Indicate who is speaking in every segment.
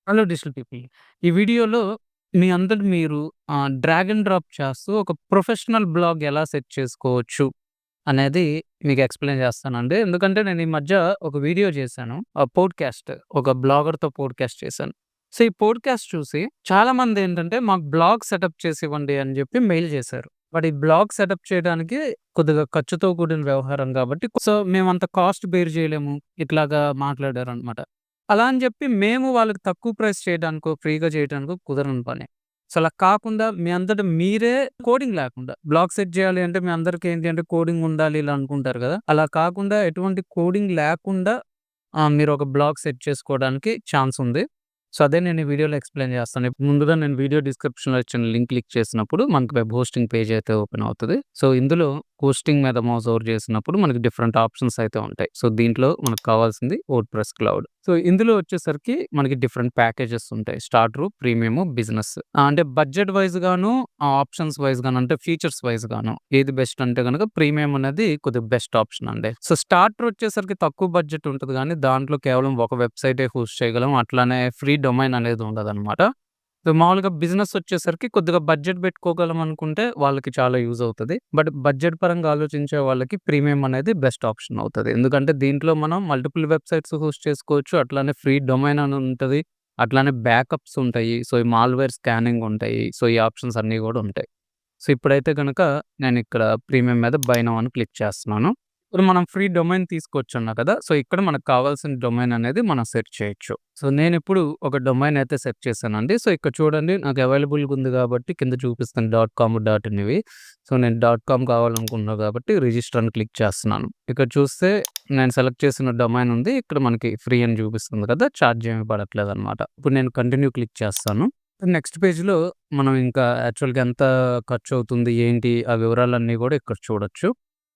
Speaker 1: Hello digital people. ఈ వీడియోలో మీ అంతట మీరు డ్రాగ్ అండ్ డ్రాప్ చేస్తూ ఒక ప్రొఫెషనల్ బ్లాగ్ ఎలా సెట్ చేసుకోవచ్చు అనేది మీకు ఎక్స్‌ప్లెయిన్ చేస్తానండి. ఎందుకంటే నేను ఈ మధ్య ఒక వీడియో చేశాను. పోడ్‌కాస్ట్ ఒక బ్లాగర్‌తో పోడ్‌కాస్ట్ చేశాను. సో, ఈ పోడ్‌కాస్ట్ చూసి చాలామందేంటంటే మాకు బ్లాగ్ సెటప్ చేసి ఇవ్వండి అని చెప్పి మెయిల్ చేశారు. బట్ ఈ బ్లాగ్ సెటప్ చేయడానికి కొద్దిగా ఖర్చుతో కూడిన వ్యవహారం కాబట్టి సో, మేమంత కాస్ట్ బేర్ చేయలేము. ఇట్లాగా మాట్లాడారనమాట. అలా అని జెప్పి మేము వాళ్ళకి తక్కువ ప్రైస్ చేయడానికో, ఫ్రీగా చేయడానికో కుదరని పని. సో, అలా కాకుండా మీ అంతట మీరే కోడింగ్ లేకుండా బ్లాగ్ సెట్ జేయాలి అంటే మీ అందరికి ఏంటి అంటే కోడింగ్ ఉండాలి ఇలా అనుకుంటారు గదా! అలా కాకుండా ఎటువంటి కోడింగ్ లేకుండా మీరు ఒక బ్లాగ్ సెట్ చేసుకోవడానికి ఛాన్స్ ఉంది. సో, అదే నేను ఈ వీడియోలో ఎక్స్‌ప్లెయిన్ చేస్తాను. ఇప్పుడు ముందుగా నేను వీడియో డిస్క్రిప్షన్‌లో ఇచ్చిన లింక్ క్లిక్ చేసినప్పుడు మనకు వెబ్ హోస్టింగ్ పేజ్ అయితే ఓపెన్ అవుతది. సో, ఇందులో హోస్టింగ్ మీద మౌస్ ఓవర్ చేసినప్పుడు మనకి డిఫరెంట్ ఆప్షన్స్ అయితే ఉంటాయి. సో, దీంట్లో మనకు కావాల్సింది వర్డ్‌ప్రెస్ క్లౌడ్. సో, ఇందులో వచ్చేసరికి మనకి డిఫరెంట్ ప్యాకేజెస్ ఉంటాయి. Starter, premium, business. అంటే బడ్జెట్ వైస్ గాను, ఆప్షన్స్ వైస్ గాను అంటే ఫీచర్స్ వైస్ గాను ఏది బెస్ట్ అంటే గనక ప్రీమియం అనేది కొద్దిగా బెస్ట్ ఆప్షన్ అండి. సో, స్టార్టర్ వచ్చేసరికి తక్కువ బడ్జెట్ ఉంటది గానీ దాంట్లో కేవలం ఒక వెబ్‌సైటే హోస్ట్ చేయగలం. అట్లానే ఫ్రీ డొమైన్ అనేది ఉండదనమాట. సో, మామూలుగా బిజినెస్ వచ్చేసరికి కొద్దిగా బడ్జెట్ పెట్టుకోగలం అనుకుంటే వాళ్ళకి చాలా యూజ్ అవుతది. బట్ బడ్జెట్ పరంగా ఆలోచించే వాళ్ళకి ప్రీమియం అనేది బెస్ట్ ఆప్షన్ అవుతది. ఎందుకంటే దీంట్లో మనం మల్టిపుల్ వెబ్‌సైట్స్ హోస్ట్ చేసుకోవచ్చు. అట్లానే ఫ్రీ డొమైన్ అని ఉంటది. అట్లానే బ్యాకప్స్ ఉంటాయి. సో, ఈ మాల్‌వేర్ స్కానింగ్ ఉంటాయి. సో, ఈ ఆప్షన్స్ అన్నీ గూడా ఉంటాయి. సో, ఇప్పుడైతే గనక నేనిక్కడ ప్రీమియం మీద బై నౌ అని క్లిక్ చేస్తున్నాను. ఇప్పుడు మనం ఫ్రీ డొమైన్ తీసుకోవచ్చన్నా కదా! సో, ఇక్కడ మనకు కావాల్సిన డొమైన్ అనేది మనం సెట్ చేయొచ్చు. సో, నేనిప్పుడు ఒక డొమైన్ అయితే సెట్ చేశానండి. సో, ఇక్కడ చూడండి నాకు అవైలబుల్‌గా ఉంది కాబట్టి కింద చూపిస్తుంది .com, .in ఇవి. సో, నేను .com కావాలనుకుంటున్నా కాబట్టి రిజిస్టర్ అని క్లిక్ చేస్తున్నాను. ఇక్కడ చూస్తే నేను సెలెక్ట్ చేసిన డొమైన్ ఉంది. ఇక్కడ మనకి ఫ్రీ అని చూపిస్తుంది కదా! చార్జ్ ఏమి పడట్లేదనమాట. ఇప్పుడు నేను కంటిన్యూ క్లిక్ చేస్తాను. నెక్స్ట్ పేజ్‌లో మనం ఇంకా యాక్చువల్‌గా ఎంత ఖర్చవుతుంది, ఏంటి ఆ వివరాలన్నీ గూడా ఇక్కడ చూడొచ్చు.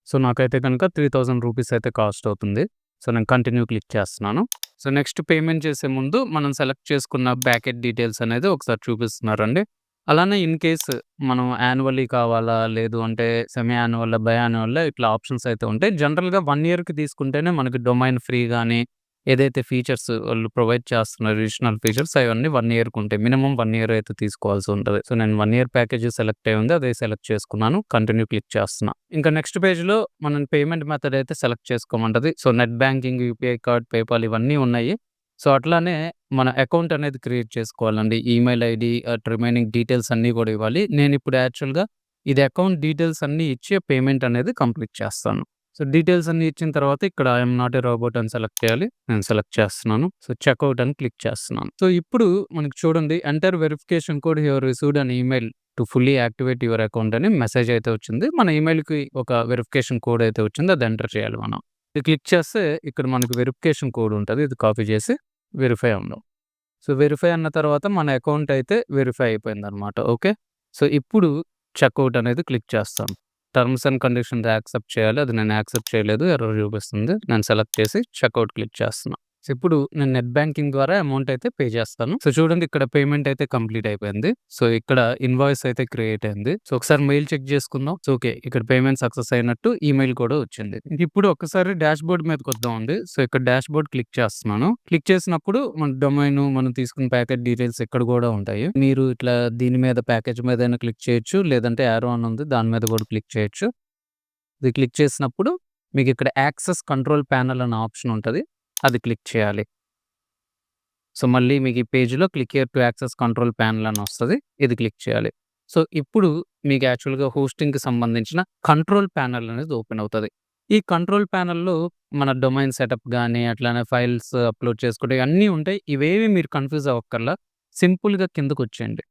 Speaker 1: సో, నాకైతే గనుక రూ. 3000 అయితే కాస్ట్ అవుతుంది. సో, నేను కంటిన్యూ క్లిక్ చేస్తున్నాను. సో, నెక్స్ట్ పేమెంట్ చేసే ముందు మనం సెలెక్ట్ చేసుకున్న ప్యాకేజ్ డీటెయిల్స్ అనేది ఒకసారి చూపిస్తున్నారండి. అలానే ఇన్ కేస్ మనం యాన్యువల్లీ కావాలా, లేదు అంటే సెమీ యాన్యువల్లా, బై యాన్యువల్లా ఇట్లా ఆప్షన్స్ అయితే ఉంటాయి. జనరల్‌గా 1 ఇయర్‌కి తీసుకుంటేనే మనకి డొమైన్ ఫ్రీ గాని ఏదైతే ఫీచర్స్ వాళ్ళు ప్రొవైడ్ చేస్తున్నారు అడిషనల్ ఫీచర్స్ అవన్నీ 1 ఇయర్‌కుంటాయి. మినిమమ్ 1 ఇయర్ అయితే తీసుకోవాల్సి ఉంటది. సో, నేను 1 ఇయర్ ప్యాకేజ్ సెలెక్ట్ అయ్యి ఉంది. అదే సెలెక్ట్ చేసుకున్నాను. కంటిన్యూ క్లిక్ చేస్తున్నా. ఇంకా నెక్స్ట్ పేజ్‌లో మనం పేమెంట్ మెథడ్ అయితే సెలెక్ట్ చేసుకోమంటది. So, net banking, UPI card, PayPal ఇవన్నీ ఉన్నాయి. సో, అట్లానే మన అకౌంట్ అనేది క్రియేట్ చేసుకోవాలండి. ఈమెయిల్ ఐడీ రిమైనింగ్ డీటెయిల్స్ అన్నీ కూడా ఇవ్వాలి. నేనిప్పుడు యాక్చువల్‌గా ఇది అకౌంట్ డీటెయిల్స్ అన్నీ ఇచ్చి పేమెంట్ అనేది కంప్లీట్ చేస్తాను. సో, డీటెయిల్స్ అన్నీ ఇచ్చిన తర్వాత ఇక్కడ I am not a robot అని సెలెక్ట్ చేయాలి. నేను సెలెక్ట్ చేస్తున్నాను. సో, చెక్‌ఔట్ అని క్లిక్ చేస్తున్నాను. సో, ఇప్పుడు మనకి చూడండి enter verification code you have received an email to fully activate your account అని మెసేజ్ అయితే వచ్చింది. మన ఈమెయిల్‌కి ఒక వెరిఫికేషన్ కోడ్ అయితే వచ్చింది. అది ఎంటర్ చేయాలి మనం. ఇది క్లిక్ చేస్తే ఇక్కడ మనకి వెరిఫికేషన్ కోడ్ ఉంటది. ఇది కాపీ చేసి వెరిఫై అందాం. సో, వెరిఫై అన్న తర్వాత మన అకౌంట్ అయితే వెరిఫై అయిపోయిందనమాట. ఓకే. సో, ఇప్పుడు చెక్‌ఔట్ అనేది క్లిక్ చేస్తాను. టర్మ్స్ అండ్ కండిషన్స్ యాక్సెప్ట్ చేయాలి. అది నేను యాక్సెప్ట్ చేయలేదు. ఎర్రర్ చూపిస్తుంది. నేను సెలెక్ట్ చేసి చెక్‌ఔట్ క్లిక్ చేస్తున్నా. సో, ఇప్పుడు నేను నెట్ బ్యాంకింగ్ ద్వారా అమౌంట్ అయితే పే చేస్తాను. సో, చూడండి ఇక్కడ పేమెంట్ అయితే కంప్లీట్ అయిపోయింది. సో, ఇక్కడ ఇన్వాయిస్ అయితే క్రియేట్ అయింది. సో, ఒకసారి మెయిల్ చెక్ చేసుకుందాం. So, okay. ఇక్కడ పేమెంట్ సక్సెస్ అయినట్టు ఈమెయిల్ కూడా వచ్చింది. ఇప్పుడు ఒక్కసారి డాష్‌బోర్డ్ మీదకొద్దామండి. సో, ఇక్కడ డాష్‌బోర్డ్ క్లిక్ చేస్తున్నాను. క్లిక్ చేసినప్పుడు మన డొమైన్, మనం తీసుకున్న ప్యాకేజ్ డీటెయిల్స్ ఇక్కడ కూడా ఉంటాయి. మీరు ఇట్లా దీని మీద ప్యాకేజ్ మీదైనా క్లిక్ చేయొచ్చు. లేదంటే యారో అని ఉంది. దాని మీద కూడా క్లిక్ చేయొచ్చు. ఇది క్లిక్ చేసినప్పుడు మీకు ఇక్కడ యాక్సెస్ కంట్రోల్ ప్యానెల్ అనే ఆప్షన్ ఉంటది. అది క్లిక్ చేయాలి. సో, మళ్ళీ మీకు ఈ పేజ్‌లో click here to access control panel అని వస్తది. ఇది క్లిక్ చేయాలి. సో, ఇప్పుడు మీకు యాక్చువల్‌గా హోస్టింగ్‌కి సంబంధించిన కంట్రోల్ ప్యానెల్ అనేది ఓపెన్ అవుతది. ఈ కంట్రోల్ ప్యానెల్‌లో మన డొమైన్ సెటప్ గాని, అట్లానే ఫైల్స్ అప్‌లోడ్ చేసుకుంటే అన్నీ ఉంటాయి. ఇవేవి మీరు కన్‌ఫ్యూజ్ అవ్వక్కర్లా. సింపుల్‌గా కిందకొచ్చేయండి.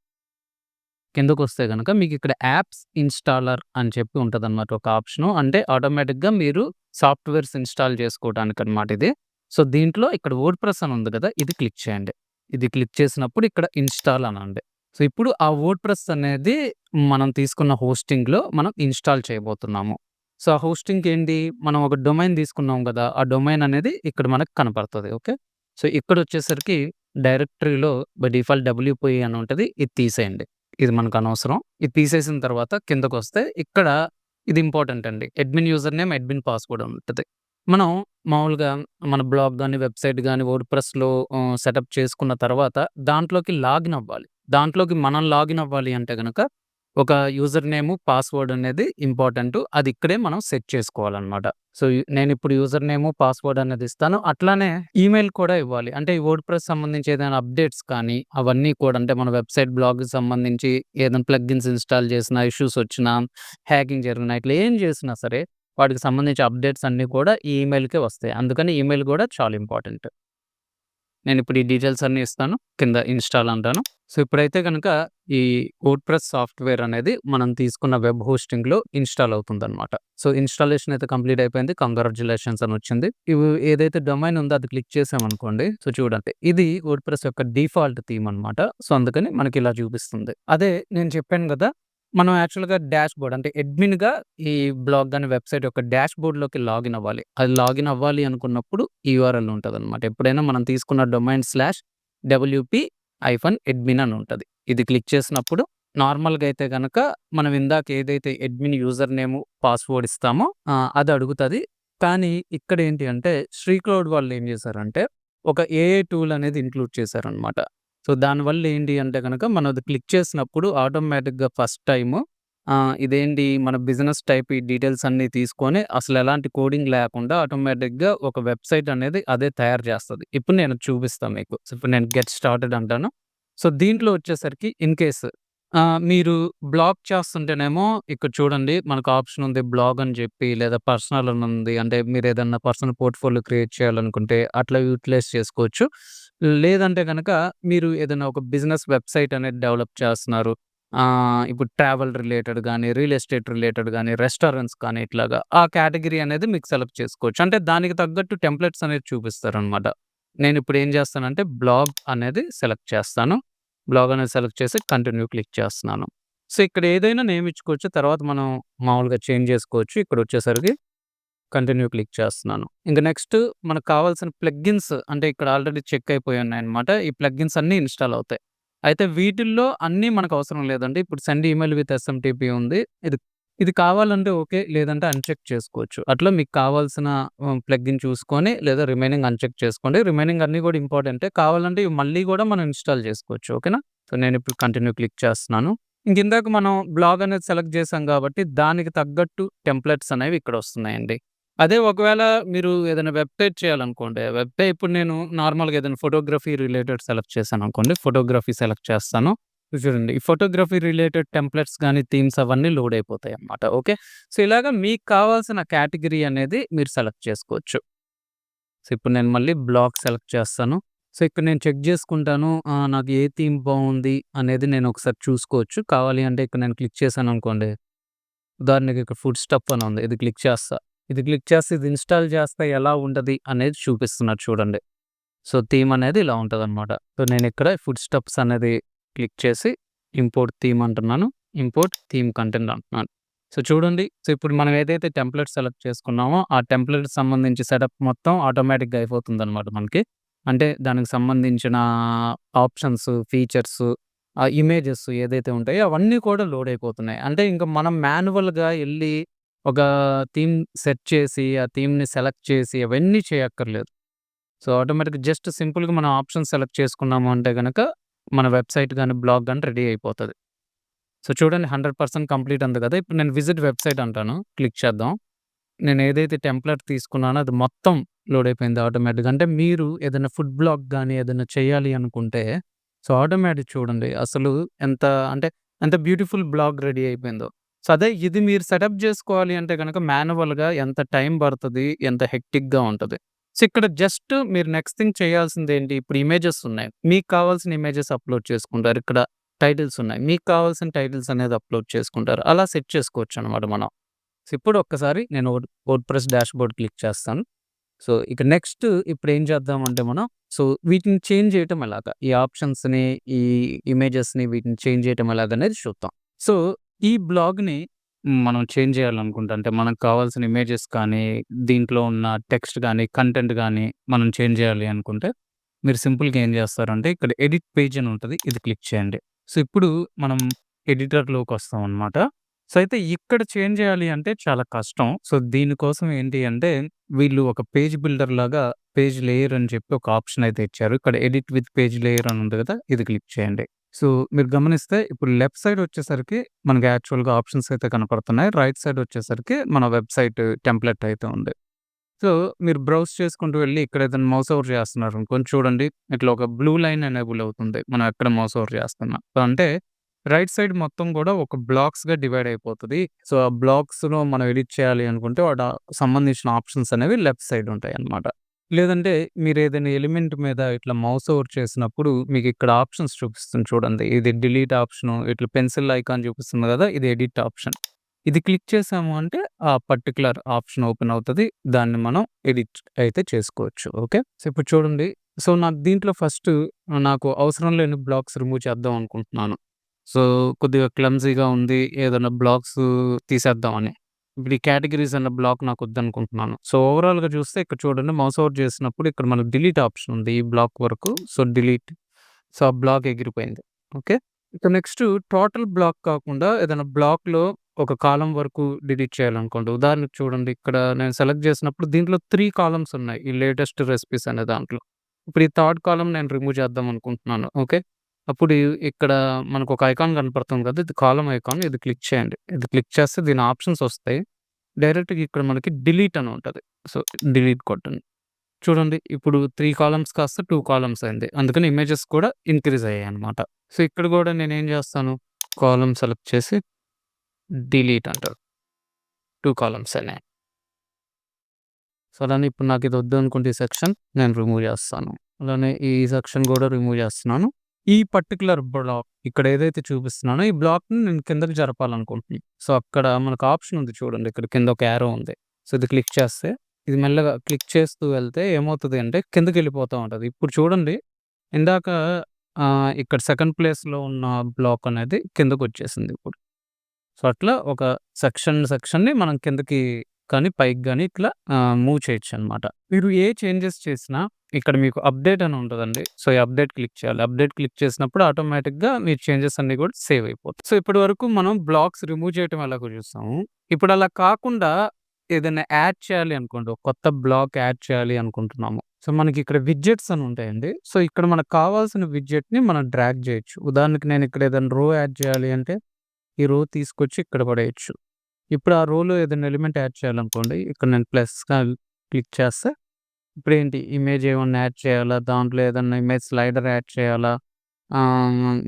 Speaker 1: కిందకొస్తే గనక మీకిక్కడ యాప్స్ ఇన్‌స్టాలర్ అని చెప్పి ఉంటదనమాట ఒక ఆప్షను. అంటే ఆటోమేటిక్‌గా మీరు సాఫ్ట్‌వేర్స్ ఇన్‌స్టాల్ చేసుకోవడానికనమాట ఇది. సో, దీంట్లో ఇక్కడ వర్డ్‌ప్రెస్ అని ఉంది గదా! ఇది క్లిక్ చేయండి. ఇది క్లిక్ చేసినప్పుడు ఇక్కడ ఇన్‌స్టాల్ అనండి. సో, ఇప్పుడు ఆ వర్డ్‌ప్రెస్ అనేది మనం తీసుకున్న హోస్టింగ్‌లో మనం ఇన్‌స్టాల్ చేయబోతున్నాము. సో, ఆ హోస్టింగ్‌కేంటి మనం ఒక డొమైన్ తీసుకున్నాం గదా! ఆ డొమైన్ అనేది ఇక్కడ మనకు కనపడతది. ఓకే. సో, ఇక్కడొచ్చేసరికి డైరెక్టరీలో బై డిఫాల్ట్ డబ్ల్యూపీ అని ఉంటది. ఇది తీసేయండి. ఇది మనకనవసరం. ఇది తీసేసిన తర్వాత కిందకొస్తే ఇక్కడ ఇది ఇంపార్టెంట్ అండి. Admin user name, admin password ఉంటది. మనం మామూలుగా మన బ్లాగ్ గాని, వెబ్‌సైట్ గాని వర్డ్‌ప్రెస్‌లో సెటప్ చేసుకున్న తర్వాత దాంట్లోకి లాగిన్ అవ్వాలి. దాంట్లోకి మనం లాగిన్ అవ్వాలి అంటే గనక ఒక యూజర్ నేము, పాస్‌వర్డ్ అనేది ఇంపార్టెంటు. అది ఇక్కడే మనం సెట్ చేసుకోవాలనమాట. సో, నేనిప్పుడు యూజర్ నేము, పాస్‌వర్డ్ అనేది ఇస్తాను. అట్లానే ఈమెయిల్ కూడా ఇవ్వాలి. అంటే ఈ వర్డ్‌ప్రెస్ సంబంధించి ఏదైనా అప్డేట్స్ కానీ అవన్నీ కూడా అంటే మన వెబ్‌సైట్ బ్లాగ్‌కి సంబంధించి ఏదైనా ప్లగిన్స్ ఇన్‌స్టాల్ చేసినా, ఇష్యూస్ వచ్చినా, హ్యాకింగ్ జరిగినా ఇట్లా ఏం చేసినా సరే వాటికి సంబంధించి అప్డేట్స్ అన్నీ కూడా ఈ ఈమెయిల్‌కే వస్తాయి. అందుకని ఈమెయిల్ గూడా చాలా ఇంపార్టెంట్. నేనిప్పుడు ఈ డీటెయిల్స్ అన్నీ ఇస్తాను. కింద ఇన్‌స్టాల్ అంటాను. సో, ఇప్పుడైతే గనక ఈ వర్డ్‌ప్రెస్ సాఫ్ట్‌వేర్ అనేది మనం తీసుకున్న వెబ్ హోస్టింగ్‌లో ఇన్‌స్టాల్ అవుతుందనమాట. సో, ఇన్‌స్టాలేషన్ అయితే కంప్లీట్ అయిపోయింది. కంగ్రాచ్యులేషన్స్ అని వచ్చింది. ఇవి ఏదైతే డొమైన్ ఉందో అది క్లిక్ చేసామనుకోండి. సో, చూడండి ఇది వర్డ్‌ప్రెస్ యొక్క డిఫాల్ట్ థీమ్ అనమాట. సో, అందుకని మనకిలా చూపిస్తుంది. అదే నేను చెప్పాను గదా! మనం యాక్చువల్‌గా డాష్‌బోర్డ్ అంటే అడ్మిన్‌గా ఈ బ్లాగ్ గాని, వెబ్‌సైట్ యొక్క డాష్‌బోర్డ్‌లోకి లాగిన్ అవ్వాలి. అది లాగిన్ అవ్వాలి అనుకున్నప్పుడు ఈ యూఆర్ఎల్ ఉంటదనమాట. ఎప్పుడైనా మనం తీసుకున్న డొమైన్ స్లాష్ wp-admin అని ఉంటది. ఇది క్లిక్ చేసినప్పుడు నార్మల్‌గా అయితే గనక మనం ఇందాక ఏదైతే అడ్మిన్ యూజర్ నేము, పాస్‌వర్డ్ ఇస్తామో అది అడుగుతది. కానీ ఇక్కడేంటి అంటే శ్రీక్లౌడ్ వాళ్ళు ఏం చేశారంటే ఒక ఏఐ టూల్ అనేది ఇంక్లూడ్ చేశారనమాట. సో, దానివల్ల ఏంటి అంటే గనక మనం అది క్లిక్ చేసినప్పుడు ఆటోమేటిక్‌గా ఫస్ట్ టైము ఇదేంటి మన బిజినెస్ టైప్ ఈ డీటెయిల్స్ అన్నీ తీసుకొని అసలెలాంటి కోడింగ్ లేకుండా ఆటోమేటిక్‌గా ఒక వెబ్‌సైట్ అనేది అదే తయారు చేస్తది. ఇప్పుడు నేను చూపిస్తా మీకు. సో, ఇప్పుడు నేను గెట్ స్టార్టెడ్ అంటాను. సో, దీంట్లో వచ్చేసరికి ఇన్ కేస్ మీరు బ్లాగ్ చేస్తుంటేనేమో ఇక్కడ చూడండి మనకు ఆప్షన్ ఉంది బ్లాగ్ అని చెప్పి లేదా పర్సనల్ అని ఉంది. అంటే మీరేదన్నా పర్సనల్ పోర్ట్‌ఫోలియో క్రియేట్ చేయాలనుకుంటే అట్లా యూటిలైజ్ చేసుకోవచ్చు. లేదంటే గనక మీరు ఏదైనా ఒక బిజినెస్ వెబ్‌సైట్ అనేది డెవలప్ చేస్తున్నారు. ఇప్పుడు ట్రావెల్ రిలేటెడ్ గాని, రియల్ ఎస్టేట్ రిలేటెడ్ గాని, రెస్టారెంట్స్ కానీ ఇట్లాగా ఆ కేటగరీ అనేది మీకు సెలెక్ట్ చేసుకోవచ్చు. అంటే దానికి తగ్గట్టు టెంప్లెట్స్ అనేది చూపిస్తారనమాట. నేనిప్పుడు ఏం చేస్తానంటే బ్లాగ్ అనేది సెలెక్ట్ చేస్తాను. బ్లాగ్ అనేది సెలెక్ట్ చేసి కంటిన్యూ క్లిక్ చేస్తున్నాను. సో, ఇక్కడ ఏదైనా నేమ్ ఇచ్చుకోవచ్చు. తర్వాత మనం మామూలుగా చేంజ్ చేసుకోవచ్చు. ఇక్కడొచ్చేసరికి కంటిన్యూ క్లిక్ చేస్తున్నాను. ఇంక నెక్స్ట్ మనకు కావాల్సిన ప్లగిన్స్ అంటే ఇక్కడ ఆల్రెడీ చెక్ అయిపోయి ఉన్నాయన్నమాట. ఈ ప్లగిన్స్ అన్నీ ఇన్‌స్టాల్ అవుతాయి. అయితే వీటిల్లో అన్నీ మనకు అవసరం లేదండి. ఇప్పుడు సెండ్ ఈమెయిల్ విత్ ఎస్ఎంటీపీ ఉంది. ఇది ఇది కావాలంటే ఓకే. లేదంటే అన్‌చెక్ చేసుకోవచ్చు. అట్లా మీకు కావాల్సిన ప్లగిన్ చూసుకొని లేదా రిమైనింగ్ అన్‌చెక్ చేసుకోండి. రిమైనింగ్ అన్నీ కూడా ఇంపార్టెంటే. కావాలంటే ఇవి మళ్ళీ కూడా మనం ఇన్‌స్టాల్ చేసుకోవచ్చు. ఓకేనా? సో, నేనిప్పుడు కంటిన్యూ క్లిక్ చేస్తున్నాను. ఇంకిందాక మనం బ్లాగ్ అనేది సెలెక్ట్ చేసాం కాబట్టి దానికి తగ్గట్టు టెంప్లెట్స్ అనేవి ఇక్కడ వస్తున్నాయండి. అదే ఒకవేళ మీరు ఏదైనా వెబ్‌సైట్ చేయాలనుకోండి. వెబ్‌సైట్ ఇప్పుడు నేను నార్మల్‌గా ఏదైనా ఫోటోగ్రఫీ రిలేటెడ్ సెలెక్ట్ చేశాననుకోండి. ఫోటోగ్రఫీ సెలెక్ట్ చేస్తాను. చూడండి ఈ ఫోటోగ్రఫీ రిలేటెడ్ టెంప్లెట్స్ గాని, థీమ్స్ అవన్నీ లోడ్ అయిపోతాయన్నమాట. ఓకే. సో, ఇలాగ మీకు కావాల్సిన కేటగరీ అనేది మీరు సెలెక్ట్ చేసుకోవచ్చు. సో, ఇప్పుడు నేను మళ్ళీ బ్లాగ్ సెలెక్ట్ చేస్తాను. సో, ఇక్కడ నేను చెక్ చేసుకుంటాను. నాకు ఏ థీమ్ బావుంది అనేది నేను ఒకసారి చూసుకోవచ్చు. కావాలి అంటే ఇక్కడ నేను క్లిక్ చేశాననుకోండి. ఉదాహరణకి ఇక్కడ ఫుడ్ స్టఫ్ అని ఉంది. ఇది క్లిక్ చేస్తా. ఇది క్లిక్ చేస్తే ఇది ఇన్‌స్టాల్ చేస్తే ఎలా ఉంటది అనేది చూపిస్తున్నారు చూడండి. సో, థీమ్ అనేది ఇలా ఉంటదనమాట. సో, నేనిక్కడ ఫుడ్ స్టెప్స్ అనేది క్లిక్ చేసి ఇంపోర్ట్ థీమ్ అంటున్నాను. ఇంపోర్ట్ థీమ్ కంటెంట్ అంటున్నాను. సో, చూడండి. సో, ఇప్పుడు మనం ఏదైతే టెంప్లేట్ సెలెక్ట్ చేసుకున్నామో ఆ టెంప్లేట్‌కి సంబంధించి సెటప్ మొత్తం ఆటోమేటిక్‌గా అయిపోతుందనమాట మనకి. అంటే దానికి సంబంధించిన ఆప్షన్స్, ఫీచర్స్, ఆ ఇమేజెస్ ఏదైతే ఉంటాయో అవన్నీ కూడా లోడ్ అయిపోతున్నాయి. అంటే ఇంక మనం మాన్యువల్‌గా ఎళ్లి ఒక థీమ్ సెట్ చేసి, ఆ థీమ్‌ని సెలెక్ట్ చేసి అవన్నీ చేయక్కర్లేదు. సో, ఆటోమేటిక్‌గా జస్ట్ సింపుల్‌గా మనం ఆప్షన్ సెలెక్ట్ చేసుకున్నాము అంటే గనక, మన వెబ్‌సైట్ గాని, బ్లాగ్ గాని రెడీ అయిపోతది. సో, చూడండి 100% కంప్లీట్ అంది కదా! ఇప్పుడు నేను విజిట్ వెబ్‌సైట్ అంటాను. క్లిక్ చేద్దాం. నేను ఏదైతే టెంప్లేట్ తీసుకున్నానో అది మొత్తం లోడ్ అయిపోయింది ఆటోమేటిక్‌గా. అంటే మీరు ఏదైనా ఫుడ్ బ్లాగ్ గాని, ఏదైనా చేయాలి అనుకుంటే, సో, ఆటోమేటిక్ చూడండి అసలు ఎంత అంటే ఎంత బ్యూటిఫుల్ బ్లాగ్ రెడీ అయిపోయిందో. సో, అదే ఇది మీరు సెటప్ జేసుకోవాలి అంటే గనక మాన్యువల్‌గా ఎంత టైం పడతది, ఎంత హెక్టిక్‌గా ఉంటది. సో, ఇక్కడ జస్ట్ మీరు నెక్స్ట్ థింగ్ చేయాల్సిందేంటి, ఇప్పుడు ఇమేజెస్ ఉన్నాయి. మీకు కావాల్సిన ఇమేజెస్ అప్‌లోడ్ చేసుకుంటారు. ఇక్కడ టైటిల్స్ ఉన్నాయి. మీకు కావాల్సిన టైటిల్స్ అనేది అప్‌లోడ్ చేసుకుంటారు. అలా సెట్ చేసుకోవచ్చనమాట మనం. సో, ఇప్పుడు ఒక్కసారి నేను వర్డ్‌ప్రెస్ డాష్‌బోర్డ్ క్లిక్ చేస్తాను. సో, ఇక నెక్స్ట్ ఇప్పుడేం చేద్దామంటే మనం సో, వీటిని చేంజ్ చేయటం ఎలాగా? ఈ ఆప్షన్స్‌ని, ఈ ఇమేజెస్‌ని వీటిని చేంజ్ చేయటం ఎలాగనేది చూద్దాం. సో, ఈ బ్లాగ్‌ని మనం చేంజ్ చేయాలనుకుంటే అంటే మనకు కావాల్సిన ఇమేజెస్ కానీ, దీంట్లో ఉన్న టెక్స్ట్ గానీ, కంటెంట్ గానీ మనం చేంజ్ చేయాలి అనుకుంటే, మీరు సింపుల్‌గా ఏం చేస్తారంటే ఇక్కడ ఎడిట్ పేజ్ అని ఉంటది. ఇది క్లిక్ చేయండి. సో, ఇప్పుడు మనం ఎడిటర్‌లోకొస్తామనమాట. సో, అయితే ఇక్కడ చేంజ్ చేయాలి అంటే చాలా కష్టం. సో, దీనికోసం ఏంటి అంటే వీళ్ళు ఒక పేజ్ బిల్డర్ లాగా పేజ్ లేయర్ అని చెప్పి ఒక ఆప్షన్ అయితే ఇచ్చారు. ఇక్కడ ఎడిట్ విత్ పేజ్ లేయర్ అని ఉంది కదా! ఇది క్లిక్ చేయండి. సో, మీరు గమనిస్తే ఇప్పుడు లెఫ్ట్ సైడ్ వచ్చేసరికి మనకి యాక్చువల్‌గా ఆప్షన్స్ అయితే కనపడుతున్నాయి. రైట్ సైడ్ వచ్చేసరికి మన వెబ్‌సైట్ టెంప్లెట్ అయితే ఉంది. సో, మీరు బ్రౌజ్ చేసుకుంటూ వెళ్లి ఇక్కడ ఏదైనా మౌస్ ఓవర్ చేస్తున్నారనుకోండి చూడండి. ఇట్లా ఒక బ్లూ లైన్ ఎనేబుల్ అవుతుంది. మనం ఎక్కడ మౌస్ ఓవర్ చేస్తున్నా. సో, అంటే రైట్ సైడ్ మొత్తం గూడా ఒక బ్లాక్స్‌గా డివైడ్ అయిపోతది. సో, ఆ బ్లాక్స్‌లో మనం ఎడిట్ చేయాలి అనుకుంటే సంబంధించిన ఆప్షన్స్ అనేవి లెఫ్ట్ సైడ్ ఉంటాయన్నమాట. లేదంటే మీరేదైనా ఎలిమెంట్ మీద ఇట్లా మౌస్ ఓవర్ చేసినప్పుడు మీకిక్కడ ఆప్షన్స్ చూపిస్తుంది చూడండి. ఇది డిలీట్ ఆప్షను, ఇట్లా పెన్సిల్ ఐకాన్ చూపిస్తుంది గదా! ఇది ఎడిట్ ఆప్షన్. ఇది క్లిక్ చేసాము అంటే ఆ పర్టిక్యులర్ ఆప్షన్ ఓపెన్ అవుతది. దాన్ని మనం ఎడిట్ అయితే చేసుకోవచ్చు. ఓకే. సో, ఇప్పుడు చూడండి. సో, నాకు దీంట్లో ఫస్ట్ నాకు అవసరం లేని బ్లాక్స్ రిమూవ్ చేద్దాం అనుకుంటున్నాను. సో, కొద్దిగా క్లమ్జీగా ఉంది. ఏదైనా బ్లాక్స్ తీసేద్దామని. ఇప్పుడు ఈ కేటగరీస్ అన్న బ్లాక్ నాకొద్దనుకుంటున్నాను. సో, ఓవరాల్‌గా చూస్తే ఇక్కడ చూడండి మౌస్ ఓవర్ చేసినప్పుడు ఇక్కడ మనకు డిలీట్ ఆప్షన్ ఉంది. ఈ బ్లాక్ వరకు. So, delete. సో, ఆ బ్లాక్ ఎగిరిపోయింది. ఓకే. ఇక నెక్స్ట్ టోటల్ బ్లాక్ కాకుండా ఏదైనా బ్లాక్‌లో ఒక కాలమ్ వరకు డిలీట్ చేయాలనుకోండి. ఉదాహరణకు చూడండి ఇక్కడ నేను సెలెక్ట్ చేసినప్పుడు దీంట్లో 3 కాలమ్స్ ఉన్నాయి. ఈ లేటెస్ట్ రెసిపీస్ అనే దాంట్లో. ఇప్పుడు ఈ థర్డ్ కాలమ్ నేను రిమూవ్ చేద్దాం అనుకుంటున్నాను. ఓకే. అప్పుడు ఇక్కడ మనకొక ఐకాన్ కనపడుతుంది కదా! ఇది కాలమ్ ఐకాన్. ఇది క్లిక్ చేయండి. ఇది క్లిక్ చేస్తే దీని ఆప్షన్స్ వస్తాయి. డైరెక్ట్‌గా ఇక్కడ మనకి డిలీట్ అని ఉంటది. సో, డిలీట్ కొట్టండి. చూడండి ఇప్పుడు 3 కాలమ్స్ కాస్త 2 కాలమ్స్ అయింది. అందుకని ఇమేజెస్ కూడా ఇంక్రీజ్ అయ్యాయన్నమాట. సో, ఇక్కడ కూడా నేనేం చేస్తాను కాలమ్ సెలెక్ట్ చేసి డిలీట్ అంటారు. 2 కాలమ్స్ అయినాయి. సో, అలానే ఇప్పుడు నాకిది వద్దనుకుంటే ఈ సెక్షన్ నేను రిమూవ్ చేస్తాను. అలానే ఈ సెక్షన్ కూడా రిమూవ్ చేస్తున్నాను. ఈ పర్టిక్యులర్ బ్లాక్ ఇక్కడ ఏదైతే చూపిస్తున్నానో ఈ బ్లాక్‌ని నేను కిందకి జరపాలనుకుంటున్నాను. సో, అక్కడ మనకు ఆప్షన్ ఉంది చూడండి. ఇక్కడ కింద ఒక యారో ఉంది. సో, ఇది క్లిక్ చేస్తే ఇది మెల్లగా క్లిక్ చేస్తూ వెళ్తే ఏమవుతది అంటే కిందకెళ్ళిపోతా ఉంటది. ఇప్పుడు చూడండి ఇందాక ఇక్కడ సెకండ్ ప్లేస్‌లో ఉన్న బ్లాక్ అనేది కిందకొచ్చేసింది ఇప్పుడు. సో, అట్లా ఒక సెక్షన్‌ని మనం కిందకి కానీ, పైకి గాని ఇట్లా మూవ్ చేయొచ్చనమాట. మీరు ఏ చేంజెస్ చేసినా ఇక్కడ మీకు అప్‌డేట్ అని ఉంటదండి. సో, ఈ అప్‌డేట్ క్లిక్ చేయాలి. అప్‌డేట్ క్లిక్ చేసినప్పుడు ఆటోమేటిక్‌గా మీ చేంజెస్ అన్నీ కూడా సేవ్ అయిపోతాయి. సో, ఇప్పటి వరకు మనం బ్లాక్స్ రిమూవ్ చేయటం ఎలాగో చూసాము. ఇప్పుడు అలా కాకుండా ఏదైనా యాడ్ చేయాలి అనుకోండి. ఒక కొత్త బ్లాక్ యాడ్ చేయాలి అనుకుంటున్నాము. సో, మనకి ఇక్కడ విడ్జెట్స్ అని ఉంటాయండి. సో, ఇక్కడ మనకు కావాల్సిన విడ్జెట్‌ని మనం డ్రాగ్ చేయొచ్చు. ఉదాహరణకి నేను ఇక్కడ ఏదైనా రో యాడ్ చేయాలి అంటే ఈ రో తీసుకొచ్చి ఇక్కడ పడేయొచ్చు. ఇప్పుడు ఆ రోలో ఏదైనా ఎలిమెంట్ యాడ్ చేయాలనుకోండి. ఇక్కడ నేను ప్లస్‌గా క్లిక్ చేస్తే ఇప్పుడేంటి ఇమేజ్ ఏమన్నా యాడ్ చేయాలా? దాంట్లో ఏదన్నా ఇమేజ్ స్లైడర్ యాడ్ చేయాలా?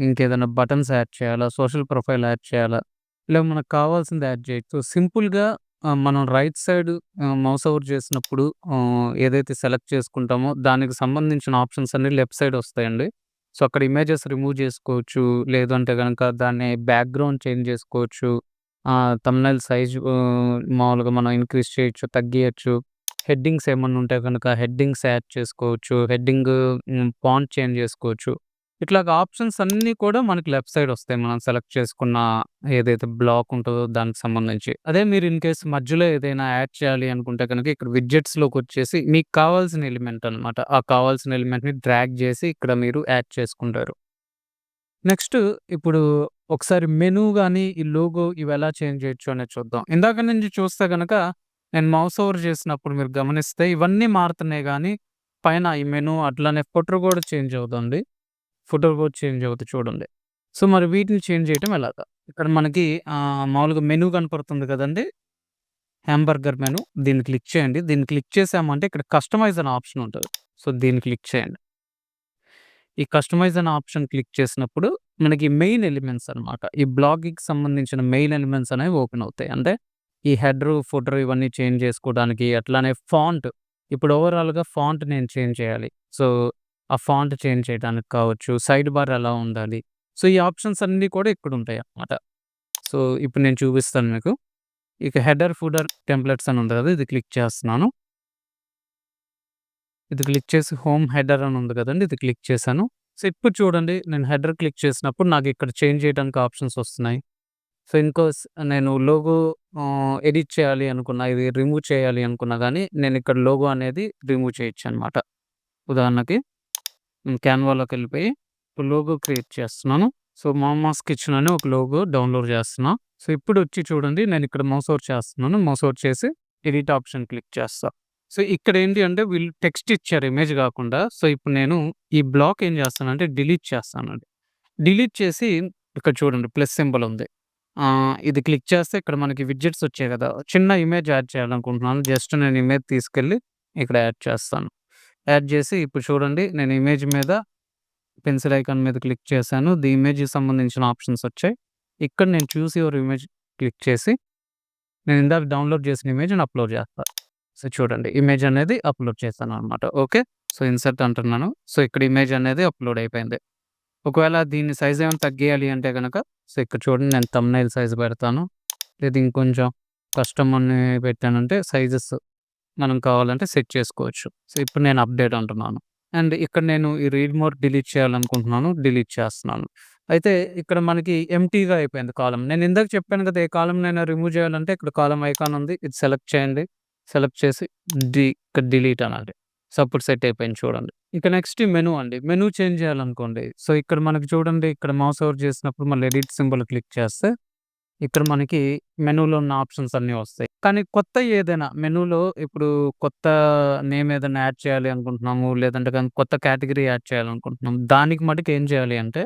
Speaker 1: ఇంకేదైనా బటన్స్ యాడ్ చేయాలా? సోషల్ ప్రొఫైల్ యాడ్ చేయాలా? ఇలా మనకు కావాల్సింది యాడ్ చేయొచ్చు. సింపుల్‌గా మనం రైట్ సైడ్ మౌస్ ఓవర్ చేసినప్పుడు ఏదైతే సెలెక్ట్ చేసుకుంటామో దానికి సంబంధించిన ఆప్షన్స్ అన్నీ లెఫ్ట్ సైడ్ వస్తాయండి. సో, అక్కడ ఇమేజెస్ రిమూవ్ చేసుకోవచ్చు. లేదంటే గనక దాన్ని బ్యాక్‌గ్రౌండ్ చేంజ్ చేసుకోవచ్చు. థంబ్‌నెయిల్ సైజ్ మామూలుగా మనం ఇంక్రీజ్ చేయొచ్చు, తగ్గియచ్చు. హెడ్డింగ్స్ ఏమన్నా ఉంటే గనక హెడ్డింగ్స్ యాడ్ చేసుకోవచ్చు. ఫాంట్ చేంజ్ చేసుకోవచ్చు. ఇట్లాగ ఆప్షన్స్ అన్నీ కూడా మనకి లెఫ్ట్ సైడ్ వస్తాయి. మనం సెలెక్ట్ చేసుకున్న ఏదైతే బ్లాక్ ఉంటదో దానికి సంబంధించి. అదే మీరు ఇన్ కేస్ మధ్యలో ఏదైనా యాడ్ చేయాలి అనుకుంటే గనక ఇక్కడ విడ్జెట్స్‌లోకొచ్చేసి మీకు కావాల్సిన ఎలిమెంట్ అనమాట. ఆ కావాల్సిన ఎలిమెంట్‌ని డ్రాగ్ చేసి ఇక్కడ మీరు యాడ్ చేసుకుంటారు. నెక్స్ట్ ఇప్పుడు ఒకసారి మెనూ గాని, ఈ లోగో ఇవెలా చేంజ్ చేయొచ్చు అనేది చూద్దాం. ఇందాక నుంచి చూస్తే గనక నేను మౌస్ ఓవర్ చేసినప్పుడు మీరు గమనిస్తే ఇవన్నీ మారుతున్నాయి గానీ, పైన ఈ మెనూ అట్లనే ఫుటర్ కూడా చేంజ్ అవుతుంది. ఫుటర్ కూడా చేంజ్ అవుతుంది చూడండి. సో, మరి వీటిని చేంజ్ చేయటం ఎలాగా? ఇక్కడ మనకి మామూలుగా మెనూ కనపడుతుంది కదండీ! హాంబర్గర్ మెనూ దీన్ని క్లిక్ చేయండి. దీన్ని క్లిక్ చేసామంటే ఇక్కడ కస్టమైజ్ అనే ఆప్షన్ ఉంటది. సో, దీన్ని క్లిక్ చేయండి. ఈ కస్టమైజ్ అనే ఆప్షన్ క్లిక్ చేసినప్పుడు మనకి మెయిన్ ఎలిమెంట్స్ అనమాట. ఈ బ్లాగ్‌కి సంబంధించిన మెయిన్ ఎలిమెంట్స్ అనేవి ఓపెన్ అవుతాయి. అంటే ఈ హెడరు, ఫుటరు ఇవన్నీ చేంజ్ చేసుకోవడానికి అట్లానే ఫాంట్ ఇప్పుడు ఓవరాల్‌గా ఫాంట్ నేను చేంజ్ చేయాలి. సో, ఆ ఫాంట్ చేంజ్ చేయడానికి కావచ్చు, సైడ్ బార్ ఎలా ఉండాలి. సో, ఈ ఆప్షన్స్ అన్నీ కూడా ఇక్కడ ఉంటాయన్నమాట. సో, ఇప్పుడు నేను చూపిస్తాను మీకు. ఇక హెడర్, ఫుటర్ టెంప్లెట్స్ అని ఉంది కదా! ఇది క్లిక్ చేస్తున్నాను. ఇది క్లిక్ చేసి హోమ్ హెడర్ అని ఉంది కదండీ! ఇది క్లిక్ చేశాను. సో, ఇప్పుడు చూడండి నేను హెడర్ క్లిక్ చేసినప్పుడు నాకిక్కడ చేంజ్ చేయడానికి ఆప్షన్స్ వస్తున్నాయి. సో, ఇన్‌కేస్ నేను లోగో ఎడిట్ చేయాలి అనుకున్నా, ఇది రిమూవ్ చేయాలి అనుకున్నా గానీ, నేనిక్కడ లోగో అనేది రిమూవ్ చేయొచ్చనమాట. ఉదాహరణకి క్యాన్వాలోకెళ్ళిపోయి లోగో క్రియేట్ చేస్తున్నాను. సో, 'మామాస్ కిచెన్' అని ఒక లోగో డౌన్‌లోడ్ చేస్తున్నా. సో, ఇప్పుడొచ్చి చూడండి నేనిక్కడ మౌస్ ఓవర్ చేస్తున్నాను. మౌస్ ఓవర్ చేసి ఎడిట్ ఆప్షన్ క్లిక్ చేస్తా. సో, ఇక్కడేంటి అంటే వీళ్ళు టెక్స్ట్ ఇచ్చారు ఇమేజ్ గాకుండా. సో, ఇప్పుడు నేను ఈ బ్లాక్ ఏం చేస్తానంటే డిలీట్ చేస్తానండి. డిలీట్ చేసి ఇక్కడ చూడండి ప్లస్ సింబల్ ఉంది. ఇది క్లిక్ చేస్తే ఇక్కడ మనకి విడ్జెట్స్ వచ్చాయి గదా! చిన్న ఇమేజ్ యాడ్ చేయాలనుకుంటున్నాను. జస్ట్ నేను ఇమేజ్ తీసుకెళ్ళి ఇక్కడ యాడ్ చేస్తాను. యాడ్ చేసి ఇప్పుడు చూడండి నేను ఇమేజ్ మీద పెన్సిల్ ఐకాన్ మీద క్లిక్ చేశాను. ది ఇమేజ్‌కి సంబంధించిన ఆప్షన్స్ వచ్చాయి. ఇక్కడ నేను చూస్ యువర్ ఇమేజ్ క్లిక్ చేసి నేను ఇందాక డౌన్‌లోడ్ చేసిన ఇమేజ్‌ని అప్‌లోడ్ చేస్తా. సో, చూడండి ఇమేజ్ అనేది అప్‌లోడ్ చేశాననమాట. ఓకే. సో, ఇన్సర్ట్ అంటున్నాను. సో, ఇక్కడ ఇమేజ్ అనేది అప్‌లోడ్ అయిపోయింది. ఒకవేళ దీని సైజ్ ఏమైనా తగ్గియాలి అంటే గనక సో, ఇక్కడ చూడండి నేను థంబ్‌నెయిల్ సైజ్ పెడతాను. లేదా ఇంకొంచెం కస్టమ్ అని పెట్టానంటే సైజెస్ మనం కావాలంటే సెట్ చేసుకోవచ్చు. సో, ఇప్పుడు నేను అప్‌డేట్ అంటున్నాను. అండ్ ఇక్కడ నేను ఈ రీడ్ మోర్ డిలీట్ చేయాలనుకుంటున్నాను. డిలీట్ చేస్తున్నాను. అయితే ఇక్కడ మనకి ఎంప్టీగా అయిపోయింది కాలమ్. నేను ఇందాక చెప్పాను కదా! ఏ కాలమ్‌నైనా రిమూవ్ చేయాలంటే ఇక్కడ కాలమ్ ఐకాన్ ఉంది. ఇది సెలెక్ట్ చేయండి. సెలెక్ట్ చేసి ఇక్కడ డిలీట్ అనాలి. సో, అప్పుడు సెట్ అయిపోయింది చూడండి. ఇక నెక్స్ట్ మెనూ అండి. మెనూ చేంజ్ చేయాలనుకోండి. సో, ఇక్కడ మనకి చూడండి ఇక్కడ మౌస్ ఓవర్ చేసినప్పుడు మళ్ళీ ఎడిట్ సింబల్ క్లిక్ చేస్తే ఇక్కడ మనకి మెనూలో ఉన్న ఆప్షన్స్ అన్నీ వస్తాయి. కానీ కొత్త ఏదైనా మెనూలో ఇప్పుడు కొత్త నేమ్ ఏదైనా యాడ్ చేయాలి అనుకుంటున్నాము. లేదంటే గనుక కొత్త కేటగరీ యాడ్ చేయాలనుకుంటున్నాం. దానికి మటుకు ఏం చేయాలి అంటే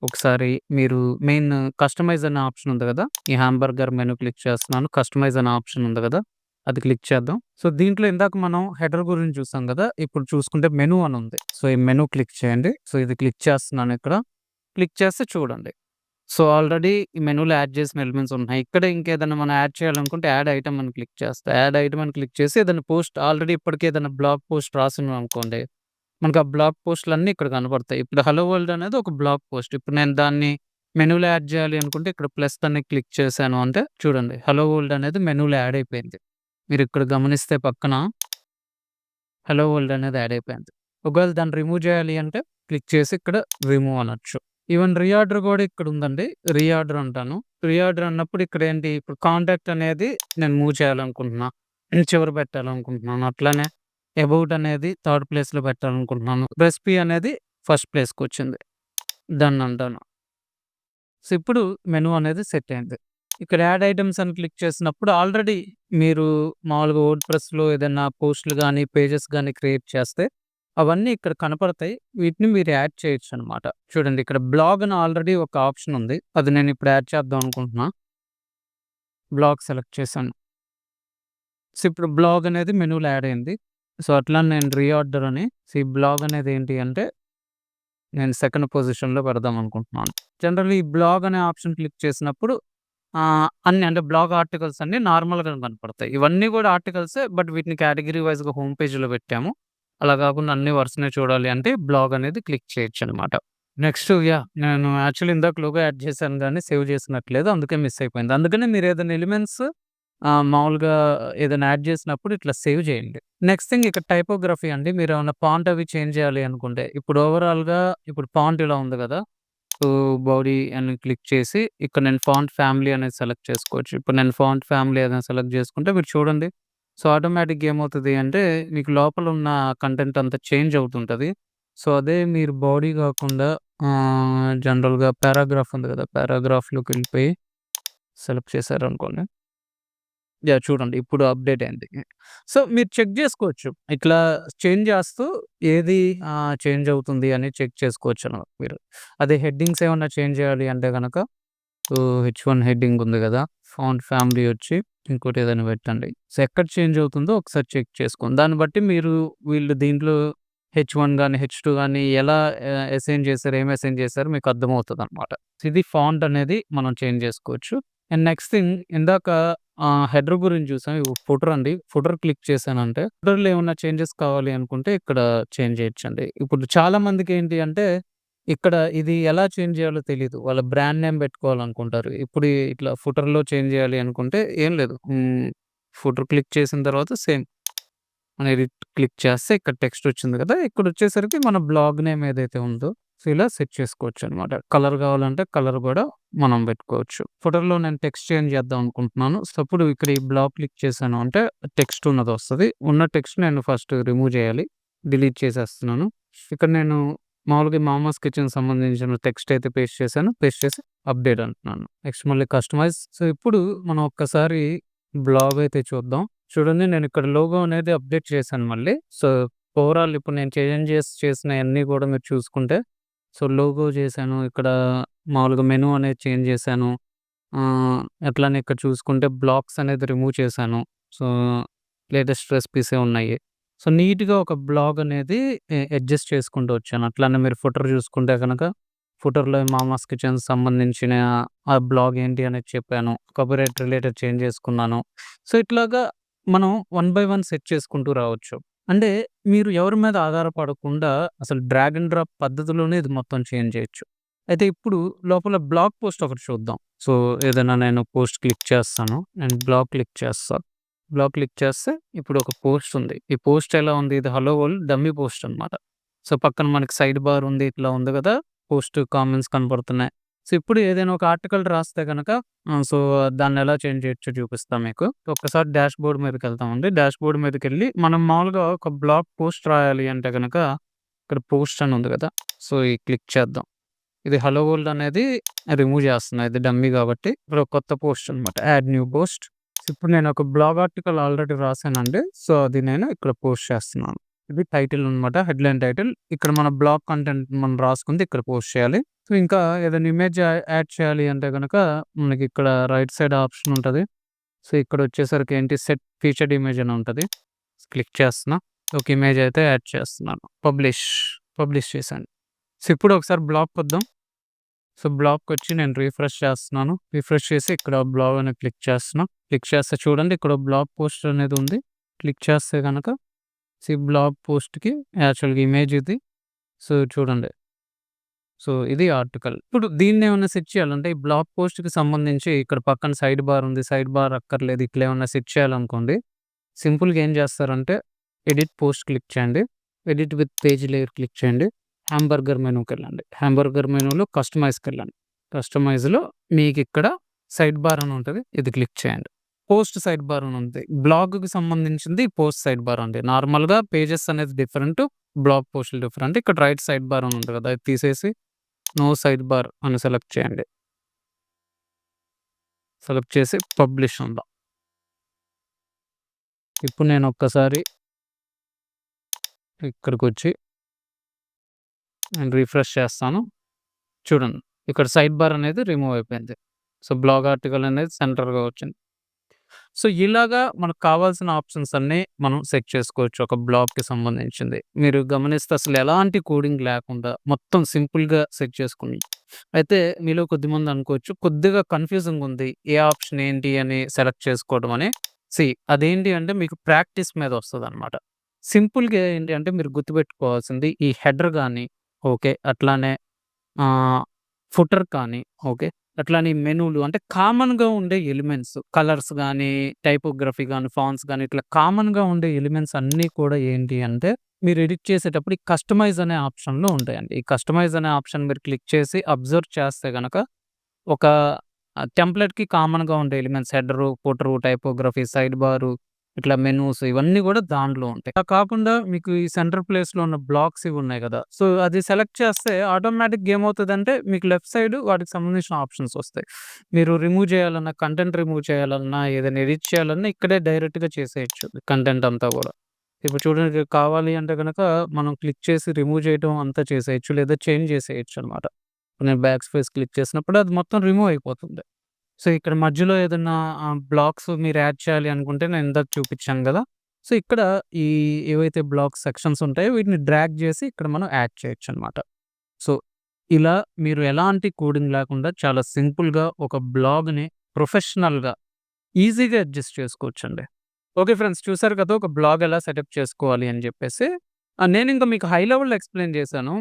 Speaker 1: ఒకసారి మీరు మెయిన్ కస్టమైజ్ అనే ఆప్షన్ ఉంది గదా! ఈ హాంబర్గర్ మెనూ క్లిక్ చేస్తున్నాను. కస్టమైజ్ అనే ఆప్షన్ ఉంది గదా! అది క్లిక్ చేద్దాం. సో, దీంట్లో ఇందాక మనం హెడర్ గురించి చూసాం గదా! ఇప్పుడు చూసుకుంటే మెనూ అని ఉంది. సో, ఈ మెనూ క్లిక్ చేయండి. సో, ఇది క్లిక్ చేస్తున్నాను ఇక్కడ. క్లిక్ చేస్తే చూడండి. సో, ఆల్రెడీ ఈ మెనూలో యాడ్ చేసిన ఎలిమెంట్స్ ఉన్నాయి. ఇక్కడ ఇంకేదైనా మనం యాడ్ చేయాలనుకుంటే యాడ్ ఐటెమ్ అని క్లిక్ చేస్తా. యాడ్ ఐటెమ్ అని క్లిక్ చేసి ఏదైనా పోస్ట్ ఆల్రెడీ ఇప్పటికే ఏదైనా బ్లాగ్ పోస్ట్ రాసున్నామనుకోండి. మనకు ఆ బ్లాగ్ పోస్ట్‌లన్నీ ఇక్కడ కనపడతాయి. ఇప్పుడు 'హలో వరల్డ్' అనేది ఒక బ్లాగ్ పోస్ట్. ఇప్పుడు నేను దాన్ని మెనూలో యాడ్ చేయాలి అనుకుంటే ఇక్కడ ప్లస్ అని క్లిక్ చేశాను అంటే చూడండి 'హలో వరల్డ్' అనేది మెనూలో యాడ్ అయిపోయింది. మీరిక్కడ గమనిస్తే పక్కన 'హలో వరల్డ్' అనేది యాడ్ అయిపోయింది. ఒకవేళ దాన్ని రిమూవ్ చేయాలి అంటే క్లిక్ చేసి ఇక్కడ రిమూవ్ అనొచ్చు. ఈవెన్ రీఆర్డర్ గూడా ఇక్కడుందండి. రీఆర్డర్ అంటాను. రీఆర్డర్ అన్నప్పుడు ఇక్కడేంటి ఇప్పుడు కాంటాక్ట్ అనేది నేను మూవ్ చేయాలనుకుంటున్నా. చివర పెట్టాలనుకుంటున్నాను. అట్లానే అబౌట్ అనేది థర్డ్ ప్లేస్‌లో పెట్టాలనుకుంటున్నాను. రెసిపీ అనేది ఫస్ట్ ప్లేస్‌కొచ్చింది. డన్ అంటాను. సో, ఇప్పుడు మెనూ అనేది సెట్ అయింది. ఇక్కడ యాడ్ ఐటెమ్స్ అని క్లిక్ చేసినప్పుడు ఆల్రెడీ మీరు మామూలుగా వర్డ్‌ప్రెస్‌లో ఏదైనా పోస్ట్‌లు గాని, పేజెస్ గాని క్రియేట్ చేస్తే అవన్నీ ఇక్కడ కనపడతాయి. వీటిని మీరు యాడ్ చేయొచ్చనమాట. చూడండి ఇక్కడ బ్లాగ్ అని ఆల్రెడీ ఒక ఆప్షన్ ఉంది. అది నేను ఇప్పుడు యాడ్ చేద్దాం అనుకుంటున్నా. బ్లాగ్ సెలెక్ట్ చేశాను. సో, ఇప్పుడు బ్లాగ్ అనేది మెనూలో యాడ్ అయింది. సో, అట్లా నేను రీఆర్డర్ అని సో, ఈ బ్లాగ్ అనేది ఏంటి అంటే నేను సెకండ్ పొజిషన్‌లో పెడదాం అనుకుంటున్నాను. జనరల్లీ ఈ బ్లాగ్ అనే ఆప్షన్ క్లిక్ చేసినప్పుడు అన్ని అంటే బ్లాగ్ ఆర్టికల్స్ అన్నీ నార్మల్‌గా కనపడతాయి. ఇవన్నీ కూడా ఆర్టికల్సే బట్ వీటిని కేటగరీ వైస్‌గా హోమ్ పేజ్‌లో పెట్టాము. అలా కాకుండా అన్ని వరుసనే చూడాలి అంటే బ్లాగ్ అనేది క్లిక్ చేయొచ్చనమాట. నెక్స్ట్ నేను యాక్చువల్లీ ఇందాక లోగో యాడ్ చేశాను గానీ సేవ్ చేసినట్లేదు. అందుకే మిస్ అయిపోయింది. అందుకనే మీరు ఏదైనా ఎలిమెంట్స్ మామూలుగా ఏదైనా యాడ్ చేసినప్పుడు ఇట్లా సేవ్ చేయండి. నెక్స్ట్ థింగ్ ఇక్కడ టైపోగ్రఫీ అండి. మీరేమన్నా ఫాంట్ అవి చేంజ్ చేయాలి అనుకుంటే ఇప్పుడు ఓవరాల్‌గా ఇప్పుడు ఫాంట్ ఇలా ఉంది కదా! సో, బాడీ అని క్లిక్ చేసి ఇక్కడ నేను ఫాంట్ ఫ్యామిలీ అనేది సెలెక్ట్ చేసుకోవచ్చు. ఇప్పుడు నేను ఫాంట్ ఫ్యామిలీ అనేది సెలెక్ట్ చేసుకుంటే మీరు చూడండి. సో, ఆటోమేటిక్‌గా ఏమవుతది అంటే మీకు లోపల ఉన్న కంటెంట్ అంతా చేంజ్ అవుతుంటది. సో, అదే మీరు బాడీ కాకుండా జనరల్‌గా పారాగ్రాఫ్ ఉంది కదా! పారాగ్రాఫ్‌లోకెళ్ళిపోయి సెలెక్ట్ చేశారనుకోండి. చూడండి ఇప్పుడు అప్‌డేట్ అయింది. సో, మీరు చెక్ జేసుకోవచ్చు. ఇట్లా చేంజ్ చేస్తూ ఏది చేంజ్ అవుతుంది అని చెక్ చేసుకోవచ్చనమాట మీరు. అదే హెడ్డింగ్స్ ఏమన్నా చేంజ్ చేయాలి అంటే గనక సో, హెచ్1 హెడ్డింగ్ ఉంది గదా! ఫాంట్ ఫ్యామిలీ వచ్చి ఇంకోటి ఏదైనా పెట్టండి. సో, ఎక్కడ చేంజ్ అవుతుందో ఒకసారి చెక్ చేసుకోండి. దాన్ని బట్టి మీరు వీళ్ళు దీంట్లో హెచ్1 గాని, హెచ్2 గాని ఎలా అసైన్ చేశారు, ఏం అసైన్ చేశారో మీకు అర్థమవుతదనమాట. ఇది ఫాంట్ అనేది మనం చేంజ్ చేసుకోవచ్చు. అండ్ నెక్స్ట్ థింగ్ ఇందాక హెడర్ గురించి చూసాం. ఫుటర్ అండి. ఫుటర్ క్లిక్ చేశానంటే ఫుటర్‌లో ఏమన్నా చేంజెస్ కావాలి అనుకుంటే ఇక్కడ చేంజ్ చేయొచ్చండి. ఇప్పుడు చాలా మందికేంటి అంటే ఇక్కడ ఇది ఎలా చేంజ్ చేయాలో తెలీదు. వాళ్ళ బ్రాండ్ నేమ్ పెట్టుకోవాలనుకుంటారు. ఇప్పుడు ఇట్లా ఫుటర్‌లో చేంజ్ చేయాలి అనుకుంటే ఏం లేదు. ఫుటర్ క్లిక్ చేసిన తర్వాత సేమ్ మనం ఎడిట్ క్లిక్ చేస్తే ఇక్కడ టెక్స్ట్ వచ్చింది కదా! ఇక్కడొచ్చేసరికి మన బ్లాగ్ నేమ్ ఏదైతే ఉందో సో, ఇలా సెట్ చేసుకోవచ్చనమాట. కలర్ కావాలంటే కలర్ కూడా మనం పెట్టుకోవచ్చు. ఫుటర్‌లో నేను టెక్స్ట్ చేంజ్ చేద్దాం అనుకుంటున్నాను. సో, అప్పుడు ఇక్కడ ఈ బ్లాక్ క్లిక్ చేశాను అంటే టెక్స్ట్ ఉన్నదొస్తది. ఉన్న టెక్స్ట్ నేను ఫస్ట్ రిమూవ్ చేయాలి. డిలీట్ చేసేస్తున్నాను. ఇక్కడ నేను మామూలుగా మామాస్ కిచెన్‌కి సంబంధించిన టెక్స్ట్ అయితే పేస్ట్ చేశాను. పేస్ట్ చేసి అప్‌డేట్ అంటున్నాను. నెక్స్ట్ మళ్ళీ కస్టమైజ్. సో, ఇప్పుడు మనం ఒక్కసారి బ్లాగ్ అయితే చూద్దాం. చూడండి, నేను ఇక్కడ లోగో అనేది అప్‌డేట్ చేశాను మళ్ళీ. సో, ఓవరాల్ ఇప్పుడు నేను చేంజెస్ చేసినయన్నీ కూడా మీరు చూసుకుంటే, సో, లోగో చేశాను. ఇక్కడ మామూలుగా మెనూ అనేది చేంజ్ చేశాను. అట్లానే ఇక్కడ చూసుకుంటే బ్లాక్స్ అనేది రిమూవ్ చేశాను. సో, లేటెస్ట్ రెసిపీసే ఉన్నాయి. సో, నీట్‌గా ఒక బ్లాగ్ అనేది అడ్జస్ట్ చేసుకుంటూ వచ్చాను. అట్లానే మీరు ఫుటర్ చూసుకుంటే గనక, ఫుటర్‌లో మామాస్ కిచెన్‌కి సంబంధించిన ఆ బ్లాగ్ ఏంటి అనేది చెప్పాను. కాపీరైట్ రిలేటెడ్ చేంజ్ చేసుకున్నాను. సో, ఇట్లాగా మనం వన్ బై వన్ సెట్ చేసుకుంటూ రావచ్చు. అంటే మీరు ఎవరి మీద ఆధారపడకుండా అసలు డ్రాగ్ అండ్ డ్రాప్ పద్ధతిలోనే ఇది మొత్తం చేంజ్ చేయొచ్చు. అయితే ఇప్పుడు లోపల బ్లాగ్ పోస్ట్ ఒకటి చూద్దాం. సో, ఏదైనా నేను పోస్ట్ క్లిక్ చేస్తాను. నేను బ్లాగ్ క్లిక్ చేస్తా. బ్లాగ్ క్లిక్ చేస్తే ఇప్పుడు ఒక పోస్ట్ ఉంది. ఈ పోస్ట్ ఎలా ఉంది? ఇది హలో వరల్డ్ డమ్మీ పోస్ట్ అనమాట. సో, పక్కన మనకి సైడ్ బార్ ఉంది. ఇట్లా ఉంది కదా! పోస్ట్ కామెంట్స్ కనపడుతున్నాయి. సో, ఇప్పుడు ఏదైనా ఒక ఆర్టికల్ రాస్తే గనక సో, దాన్నెలా చేంజ్ చేయొచ్చో చూపిస్తా మీకు. ఒక్కసారి డాష్‌బోర్డ్ మీదకెళ్తామండి. డాష్‌బోర్డ్ మీదకెళ్ళి మనం మామూలుగా ఒక బ్లాగ్ పోస్ట్ రాయాలి అంటే గనక ఇక్కడ పోస్ట్ అని ఉంది కదా! సో, ఈ క్లిక్ చేద్దాం. ఇది హలో వరల్డ్ అనేది రిమూవ్ చేస్తున్నా. ఇది డమ్మీ కాబట్టి. ఇప్పుడు ఒక కొత్త పోస్ట్ అనమాట. Add new post. ఇప్పుడు నేను ఒక బ్లాగ్ ఆర్టికల్ ఆల్రెడీ రాసానండి. సో, అది నేను ఇక్కడ పోస్ట్ చేస్తున్నాను. ఇది టైటిల్ అనమాట. Headline title. ఇక్కడ మన బ్లాగ్ కంటెంట్ మనం రాసుకుంది ఇక్కడ పోస్ట్ చేయాలి. సో, ఇంకా ఏదైనా ఇమేజ్ యాడ్ చేయాలి అంటే గనక మనకి ఇక్కడ రైట్ సైడ్ ఆప్షన్ ఉంటది. సో, ఇక్కడ వచ్చేసరికి ఏంటి సెట్ ఫీచర్డ్ ఇమేజ్ అని ఉంటది. క్లిక్ చేస్తున్నా. ఒక ఇమేజ్ అయితే యాడ్ చేస్తున్నాను. పబ్లిష్ చేశాను. సో, ఇప్పుడు ఒకసారి బ్లాగ్‌కొద్దాం. సో, బ్లాగ్‌కొచ్చి నేను రిఫ్రెష్ చేస్తున్నాను. రిఫ్రెష్ చేసి ఇక్కడ బ్లాగ్ అని క్లిక్ చేస్తున్నా. క్లిక్ చేస్తే చూడండి, ఇక్కడ బ్లాగ్ పోస్ట్ అనేది ఉంది. క్లిక్ చేస్తే గనక బ్లాగ్ పోస్ట్‌కి యాక్చువల్‌గా ఇమేజ్ ఇది. సో, చూడండి. సో, ఇది ఆర్టికల్. ఇప్పుడు దీన్నేమన్నా సెట్ చేయాలంటే ఈ బ్లాగ్ పోస్ట్‌కి సంబంధించి ఇక్కడ పక్కన సైడ్ బార్ ఉంది. సైడ్ బార్ అక్కర్లేదు. ఇట్లా ఏమన్నా సెట్ చేయాలనుకోండి, సింపుల్‌గా ఏం చేస్తారంటే ఎడిట్ పోస్ట్ క్లిక్ చేయండి. Edit with page layer click చేయండి. హాంబర్గర్ మెనూకెళ్ళండి. హాంబర్గర్ మెనూలో కస్టమైజ్‌కెళ్ళండి. కస్టమైజ్‌లో మీకిక్కడ సైడ్ బార్ అని ఉంటది. ఇది క్లిక్ చేయండి. పోస్ట్ సైడ్ బార్ అని ఉంది. బ్లాగ్‌కి సంబంధించింది పోస్ట్ సైడ్ బార్ అండి. నార్మల్‌గా పేజెస్ అనేది డిఫరెంట్. బ్లాగ్ పోస్టులు డిఫరెంట్. ఇక్కడ రైట్ సైడ్ బార్ అని ఉంది కదా! అది తీసేసి నో సైడ్ బార్ అని సెలెక్ట్ చేయండి. సెలెక్ట్ చేసి పబ్లిష్ ఉందాం. ఇప్పుడు నేను ఒక్కసారి ఇక్కడికొచ్చి నేను రిఫ్రెష్ చేస్తాను. చూడండి, ఇక్కడ సైడ్ బార్ అనేది రిమూవ్ అయిపోయింది. సో, బ్లాగ్ ఆర్టికల్ అనేది సెంటర్‌గా వచ్చింది. సో, ఇలాగా మనకు కావాల్సిన ఆప్షన్స్ అన్నీ మనం సెట్ చేసుకోవచ్చు ఒక బ్లాగ్‌కి సంబంధించింది. మీరు గమనిస్తే అసలు ఎలాంటి కోడింగ్ లేకుండా మొత్తం సింపుల్‌గా సెట్ చేసుకుని. అయితే మీలో కొద్దిమంది అనుకోవచ్చు, కొద్దిగా కన్‌ఫ్యూజింగ్ ఉంది. ఏ ఆప్షన్ ఏంటి అని సెలెక్ట్ చేసుకోవడం అని. అదేంటి అంటే మీకు ప్రాక్టీస్ మీద వస్తదనమాట. సింపుల్‌గా ఏంటి అంటే మీరు గుర్తుపెట్టుకోవాల్సింది ఈ హెడర్ గాని, ఓకే. అట్లానే ఆహ్, ఫుటర్ కానీ, ఓకే. అట్లానే ఈ మెనూలు అంటే కామన్‌గా ఉండే ఎలిమెంట్స్, కలర్స్ గానీ, టైపోగ్రఫీ గానీ, ఫాంట్స్ గానీ, ఇట్లా కామన్‌గా ఉండే ఎలిమెంట్స్ అన్నీ కూడా ఏంటి అంటే, మీరు ఎడిట్ చేసేటప్పుడు ఈ కస్టమైజ్ అనే ఆప్షన్‌లో ఉంటాయండి. ఈ కస్టమైజ్ అనే ఆప్షన్ మీరు క్లిక్ చేసి అబ్జర్వ్ చేస్తే గనక ఒక టెంప్లేట్‌కి కామన్‌గా ఉండే elements header, footer, typography, side బారు, ఇట్లా మెనూస్ ఇవన్నీ గూడా దాంట్లో ఉంటాయి. అలా కాకుండా మీకు ఈ సెంటర్ ప్లేస్‌లో ఉన్న బ్లాక్స్ ఇవి ఉన్నాయి గదా! సో, అది సెలెక్ట్ చేస్తే ఆటోమేటిక్‌గా ఏమవుతదంటే మీకు లెఫ్ట్ సైడ్ వాటికి సంబంధించిన ఆప్షన్స్ వస్తాయి. మీరు రిమూవ్ చేయాలన్నా, కంటెంట్ రిమూవ్ చేయాలన్నా, ఏదైనా ఎడిట్ చేయాలన్నా ఇక్కడే డైరెక్ట్‌గా చేసేయొచ్చు కంటెంట్ అంతా గూడా. ఇప్పుడు చూడండి, కావాలి అంటే గనక మనం క్లిక్ చేసి రిమూవ్ చేయటం అంతా చేసేయొచ్చు. లేదా చేంజ్ చేసేయొచ్చనమాట. నేను బ్యాక్ స్పేస్ క్లిక్ చేసినప్పుడు అది మొత్తం రిమూవ్ అయిపోతుంది. సో, ఇక్కడ మధ్యలో ఏదన్నా బ్లాక్స్ మీరు యాడ్ చేయాలి అనుకుంటే నేను ఇందాక చూపిచ్చాను గదా! సో, ఇక్కడ ఈ ఏవైతే బ్లాక్ సెక్షన్స్ ఉంటాయో వీటిని డ్రాగ్ జేసి ఇక్కడ మనం యాడ్ చేయొచ్చనమాట. సో, ఇలా మీరు ఎలాంటి కోడింగ్ లేకుండా చాలా సింపుల్‌గా ఒక బ్లాగ్‌ని ప్రొఫెషనల్‌గా ఈజీగా అడ్జస్ట్ చేసుకోవచ్చండి. ఓకే ఫ్రెండ్స్, చూసారు కదా! ఒక బ్లాగ్ ఎలా సెటప్ చేసుకోవాలి అని జెప్పేసి. నేనింక మీకు హై లెవెల్‌లో ఎక్స్‌ప్లెయిన్ చేశాను.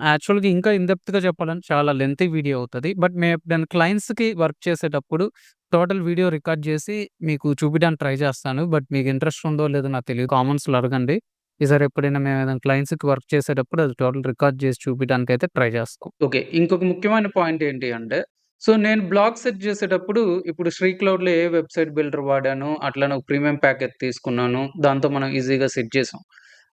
Speaker 1: యాక్చువల్‌గా ఇంకా ఇన్ డెప్త్‌గా చెప్పాలంటే చాలా లెంతీ వీడియో అవుతది. బట్ మేము ఎప్పుడైనా క్లయింట్స్‌కి వర్క్ చేసేటప్పుడు టోటల్ వీడియో రికార్డ్ చేసి మీకు చూపియడానికి ట్రై చేస్తాను. బట్ మీకు ఇంట్రెస్ట్ ఉందో లేదో నాకు తెలీదు. కామెంట్స్‌లో అడగండి. ఈసారి ఎప్పుడైనా మేము ఏదైనా క్లయింట్స్‌కి వర్క్ చేసేటప్పుడు అది టోటల్ రికార్డ్ చేసి చూపియడానికైతే ట్రై చేస్తాం. ఓకే. ఇంకొక ముఖ్యమైన పాయింట్ ఏంటి అంటే, సో, నేను బ్లాగ్ సెట్ చేసేటప్పుడు ఇప్పుడు 'శ్రీ క్లౌడ్‌లో' ఏ వెబ్‌సైట్ బిల్డర్ వాడానో అట్లనే ఒక ప్రీమియం ప్యాకేజ్ తీసుకున్నాను. దాంతో మనం ఈజీగా సెట్ చేసాం.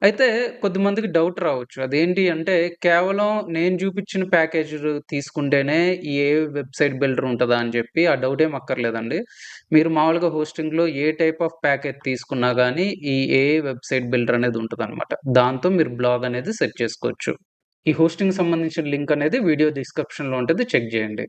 Speaker 1: అయితే కొద్దిమందికి డౌట్ రావచ్చు. అదేంటి అంటే కేవలం నేను జూపిచ్చిన ప్యాకేజ్ తీసుకుంటేనే ఈ ఏఐ వెబ్‌సైట్ బిల్డర్ ఉంటదా అని జెప్పి ఆ డౌట్ ఏమి అక్కర్లేదండి. మీరు మామూలుగా హోస్టింగ్‌లో ఏ టైప్ ఆఫ్ ప్యాకేజ్ తీసుకున్నా గానీ ఈ ఏఐ వెబ్‌సైట్ బిల్డర్ అనేది ఉంటదనమాట. దాంతో మీరు బ్లాగ్ అనేది సెట్ చేసుకోవచ్చు. ఈ హోస్టింగ్‌కి సంబంధించిన లింక్ అనేది వీడియో డిస్క్రిప్షన్‌లో ఉంటది. చెక్ జేయండి.